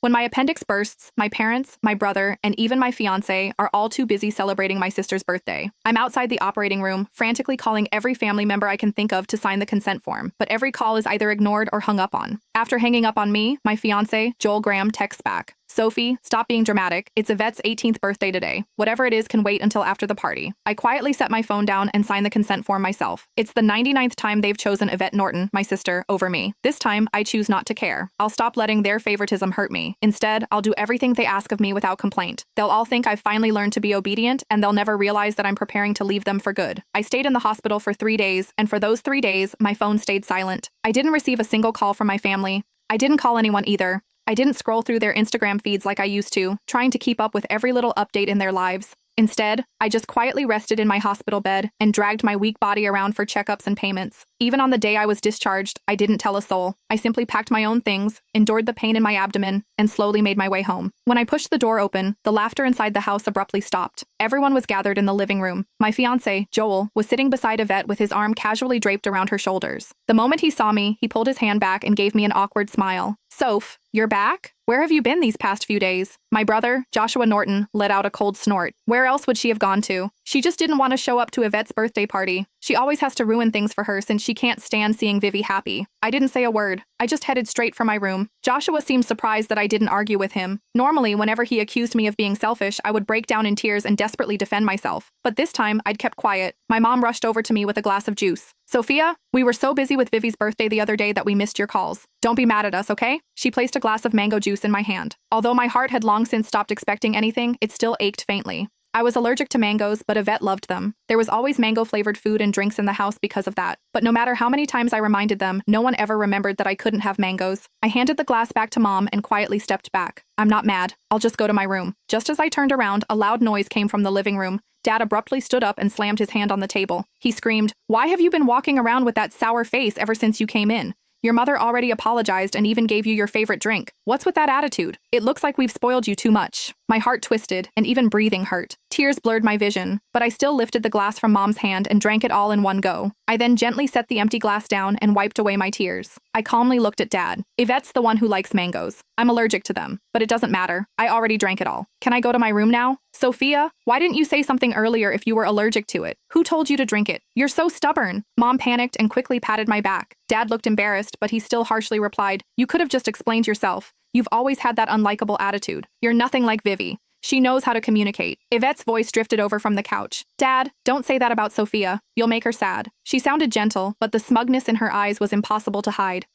When my appendix bursts, my parents, my brother, and even my fiance are all too busy celebrating my sister's birthday. I'm outside the operating room, frantically calling every family member I can think of to sign the consent form, but every call is either ignored or hung up on. After hanging up on me, my fiance, Joel Graham, texts back. Sophie, stop being dramatic. It's Yvette's 18th birthday today. Whatever it is can wait until after the party. I quietly set my phone down and sign the consent form myself. It's the 99th time they've chosen Yvette Norton, my sister, over me. This time, I choose not to care. I'll stop letting their favoritism hurt me. Instead, I'll do everything they ask of me without complaint. They'll all think I've finally learned to be obedient, and they'll never realize that I'm preparing to leave them for good. I stayed in the hospital for 3 days, and for those 3 days, my phone stayed silent. I didn't receive a single call from my family. I didn't call anyone either. I didn't scroll through their Instagram feeds like I used to, trying to keep up with every little update in their lives. Instead, I just quietly rested in my hospital bed and dragged my weak body around for checkups and payments. Even on the day I was discharged, I didn't tell a soul. I simply packed my own things, endured the pain in my abdomen, and slowly made my way home. When I pushed the door open, the laughter inside the house abruptly stopped. Everyone was gathered in the living room. My fiancé, Joel, was sitting beside Yvette with his arm casually draped around her shoulders. The moment he saw me, he pulled his hand back and gave me an awkward smile. "Soph, you're back? Where have you been these past few days?" My brother, Joshua Norton, let out a cold snort. Where else would she have gone to? She just didn't want to show up to Yvette's birthday party. She always has to ruin things for her since she can't stand seeing Vivi happy. I didn't say a word. I just headed straight for my room. Joshua seemed surprised that I didn't argue with him. Normally, whenever he accused me of being selfish, I would break down in tears and desperately defend myself. But this time, I'd kept quiet. My mom rushed over to me with a glass of juice. "Sophia, we were so busy with Vivi's birthday the other day that we missed your calls. Don't be mad at us, okay?" She placed a glass of mango juice in my hand. Although my heart had long since stopped expecting anything, it still ached faintly. I was allergic to mangoes, but Yvette loved them. There was always mango-flavored food and drinks in the house because of that. But no matter how many times I reminded them, no one ever remembered that I couldn't have mangoes. I handed the glass back to Mom and quietly stepped back. "I'm not mad. I'll just go to my room." Just as I turned around, a loud noise came from the living room. Dad abruptly stood up and slammed his hand on the table. He screamed, "Why have you been walking around with that sour face ever since you came in? Your mother already apologized and even gave you your favorite drink. What's with that attitude? It looks like we've spoiled you too much." My heart twisted, and even breathing hurt. Tears blurred my vision, but I still lifted the glass from Mom's hand and drank it all in one go. I then gently set the empty glass down and wiped away my tears. I calmly looked at Dad. "Yvette's the one who likes mangoes. I'm allergic to them, but it doesn't matter. I already drank it all. Can I go to my room now?" "Sophia, why didn't you say something earlier if you were allergic to it? Who told you to drink it? You're so stubborn." Mom panicked and quickly patted my back. Dad looked embarrassed, but he still harshly replied, "You could have just explained yourself. You've always had that unlikable attitude. You're nothing like Vivi. She knows how to communicate." Yvette's voice drifted over from the couch. "Dad, don't say that about Sophia. You'll make her sad." She sounded gentle, but the smugness in her eyes was impossible to hide.